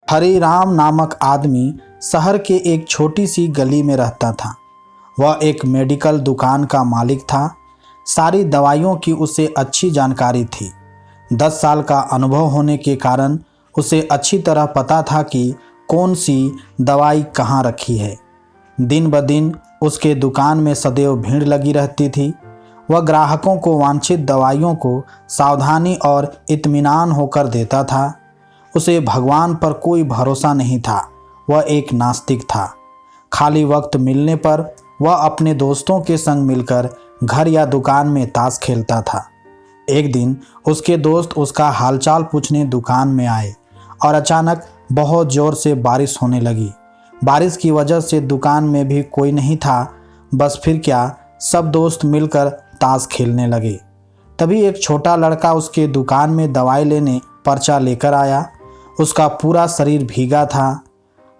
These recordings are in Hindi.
हरिराम नामक आदमी शहर के एक छोटी सी गली में रहता था। वह एक मेडिकल दुकान का मालिक था। सारी दवाइयों की उसे अच्छी जानकारी थी। 10 साल का अनुभव होने के कारण उसे अच्छी तरह पता था कि कौन सी दवाई कहाँ रखी है। दिन ब दिन उसके दुकान में सदैव भीड़ लगी रहती थी। वह ग्राहकों को वांछित दवाइयों को सावधानी और इत्मीनान होकर देता था। उसे भगवान पर कोई भरोसा नहीं था। वह एक नास्तिक था। खाली वक्त मिलने पर वह अपने दोस्तों के संग मिलकर घर या दुकान में ताश खेलता था। एक दिन उसके दोस्त उसका हालचाल पूछने दुकान में आए और अचानक बहुत ज़ोर से बारिश होने लगी। बारिश की वजह से दुकान में भी कोई नहीं था। बस फिर क्या, सब दोस्त मिलकर ताश खेलने लगे। तभी एक छोटा लड़का उसके दुकान में दवाई लेने पर्चा लेकर आया। उसका पूरा शरीर भीगा था।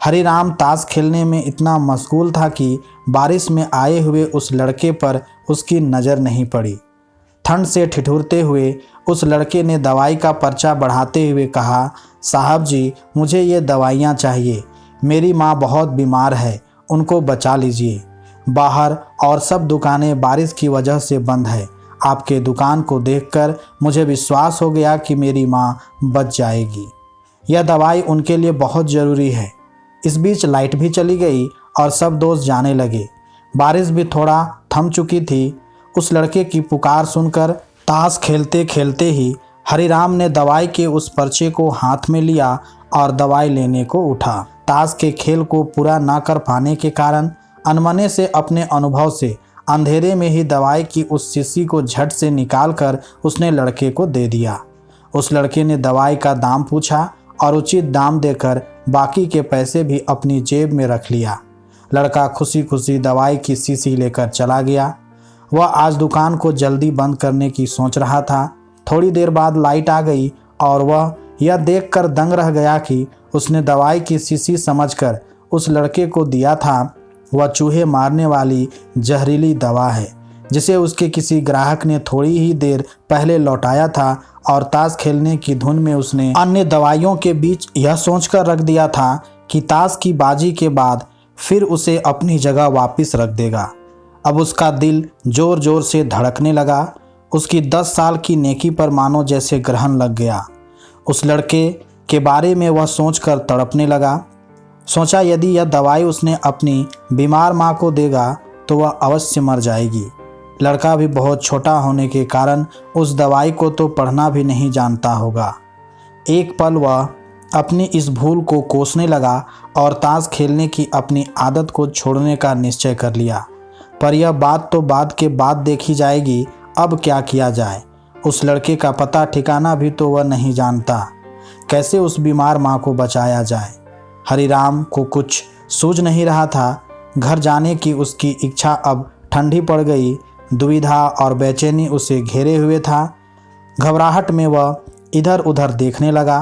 हरिराम ताश खेलने में इतना मशगूल था कि बारिश में आए हुए उस लड़के पर उसकी नज़र नहीं पड़ी। ठंड से ठिठुरते हुए उस लड़के ने दवाई का पर्चा बढ़ाते हुए कहा, साहब जी, मुझे ये दवाइयाँ चाहिए। मेरी माँ बहुत बीमार है, उनको बचा लीजिए। बाहर और सब दुकानें बारिश की वजह से बंद है। आपके दुकान को देखकर मुझे विश्वास हो गया कि मेरी माँ बच जाएगी। यह दवाई उनके लिए बहुत ज़रूरी है। इस बीच लाइट भी चली गई और सब दोस्त जाने लगे। बारिश भी थोड़ा थम चुकी थी। उस लड़के की पुकार सुनकर ताश खेलते खेलते ही हरिराम ने दवाई के उस पर्चे को हाथ में लिया और दवाई लेने को उठा। ताश के खेल को पूरा ना कर पाने के कारण अनमने से अपने अनुभव से अंधेरे में ही दवाई की उस शीशी को झट से निकाल कर उसने लड़के को दे दिया। उस लड़के ने दवाई का दाम पूछा और उचित दाम देकर बाकी के पैसे भी अपनी जेब में रख लिया। लड़का खुशी खुशी दवाई की शीशी लेकर चला गया। वह आज दुकान को जल्दी बंद करने की सोच रहा था। थोड़ी देर बाद लाइट आ गई और वह यह देखकर दंग रह गया कि उसने दवाई की शीशी समझकर उस लड़के को दिया था वह चूहे मारने वाली जहरीली दवा है, जिसे उसके किसी ग्राहक ने थोड़ी ही देर पहले लौटाया था और ताश खेलने की धुन में उसने अन्य दवाइयों के बीच यह सोचकर रख दिया था कि ताश की बाजी के बाद फिर उसे अपनी जगह वापस रख देगा। अब उसका दिल जोर जोर से धड़कने लगा। उसकी 10 साल की नेकी पर मानो जैसे ग्रहण लग गया। उस लड़के के बारे में वह सोचकर तड़पने लगा। सोचा यदि यह दवाई उसने अपनी बीमार माँ को देगा तो वह अवश्य मर जाएगी। लड़का भी बहुत छोटा होने के कारण उस दवाई को तो पढ़ना भी नहीं जानता होगा। एक पल वह अपनी इस भूल को कोसने लगा और ताश खेलने की अपनी आदत को छोड़ने का निश्चय कर लिया। पर यह बात तो बाद के बाद देखी जाएगी। अब क्या किया जाए? उस लड़के का पता ठिकाना भी तो वह नहीं जानता। कैसे उस बीमार माँ को बचाया जाए? हरिराम को कुछ सूझ नहीं रहा था। घर जाने की उसकी इच्छा अब ठंडी पड़ गई। दुविधा और बेचैनी उसे घेरे हुए था। घबराहट में वह इधर उधर देखने लगा।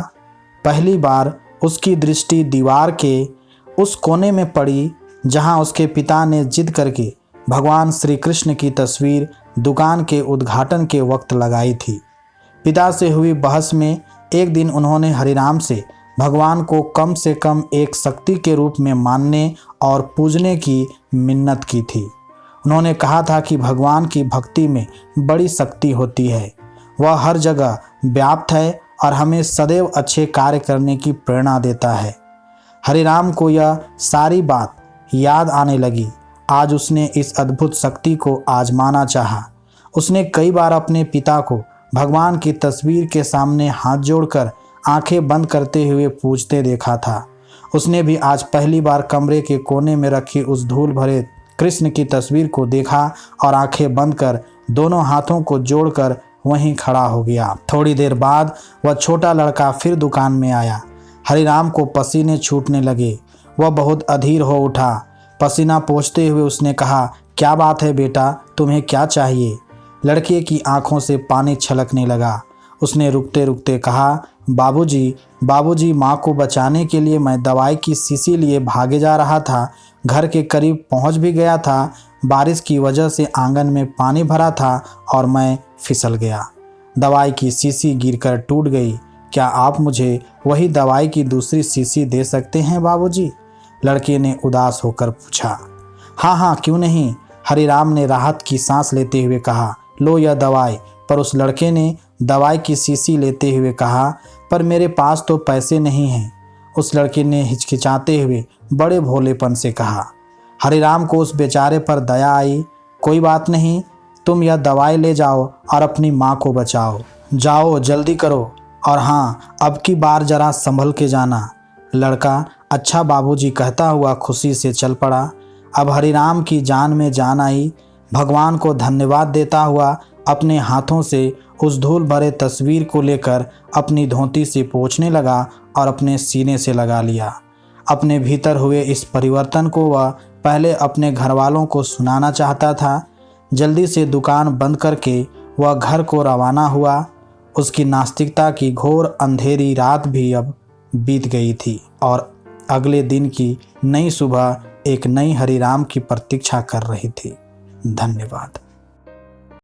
पहली बार उसकी दृष्टि दीवार के उस कोने में पड़ी जहां उसके पिता ने जिद करके भगवान श्री कृष्ण की तस्वीर दुकान के उद्घाटन के वक्त लगाई थी। पिता से हुई बहस में एक दिन उन्होंने हरिराम से भगवान को कम से कम एक शक्ति के रूप में मानने और पूजने की मिन्नत की थी। उन्होंने कहा था कि भगवान की भक्ति में बड़ी शक्ति होती है। वह हर जगह व्याप्त है और हमें सदैव अच्छे कार्य करने की प्रेरणा देता है। हरिराम को यह सारी बात याद आने लगी। आज उसने इस अद्भुत शक्ति को आजमाना चाहा। उसने कई बार अपने पिता को भगवान की तस्वीर के सामने हाथ जोड़कर आंखें बंद करते हुए पूजते देखा था। उसने भी आज पहली बार कमरे के कोने में रखी उस धूल भरे कृष्ण की तस्वीर को देखा और आंखें बंद कर दोनों हाथों को जोड़कर वहीं खड़ा हो गया। थोड़ी देर बाद वह छोटा लड़का फिर दुकान में आया। हरिराम को पसीने छूटने लगे। वह बहुत अधीर हो उठा। पसीना पोंछते हुए उसने कहा, क्या बात है बेटा, तुम्हें क्या चाहिए? लड़के की आंखों से पानी छलकने लगा। उसने रुकते रुकते कहा, बाबूजी, माँ को बचाने के लिए मैं दवाई की शीशी लिए भागे जा रहा था। घर के करीब पहुँच भी गया था। बारिश की वजह से आंगन में पानी भरा था और मैं फिसल गया। दवाई की शीशी गिरकर टूट गई। क्या आप मुझे वही दवाई की दूसरी शीशी दे सकते हैं बाबूजी? लड़के ने उदास होकर पूछा। हाँ हाँ, क्यों नहीं, हरिराम ने राहत की सांस लेते हुए कहा। लो यह दवाई। पर उस लड़के ने दवाई की शीशी लेते हुए कहा, पर मेरे पास तो पैसे नहीं हैं। उस लड़के ने हिचकिचाते हुए बड़े भोलेपन से कहा। हरिराम को उस बेचारे पर दया आई। कोई बात नहीं, तुम यह दवाई ले जाओ और अपनी माँ को बचाओ। जाओ, जल्दी करो, और हाँ, अब की बार जरा संभल के जाना। लड़का अच्छा बाबूजी कहता हुआ खुशी से चल पड़ा। अब हरिराम की जान में जान आई। भगवान को धन्यवाद देता हुआ अपने हाथों से उस धूल भरे तस्वीर को लेकर अपनी धोती से पोंछने लगा और अपने सीने से लगा लिया। अपने भीतर हुए इस परिवर्तन को वह पहले अपने घर वालों को सुनाना चाहता था। जल्दी से दुकान बंद करके वह घर को रवाना हुआ। उसकी नास्तिकता की घोर अंधेरी रात भी अब बीत गई थी और अगले दिन की नई सुबह एक नई हरिराम की प्रतीक्षा कर रही थी। धन्यवाद।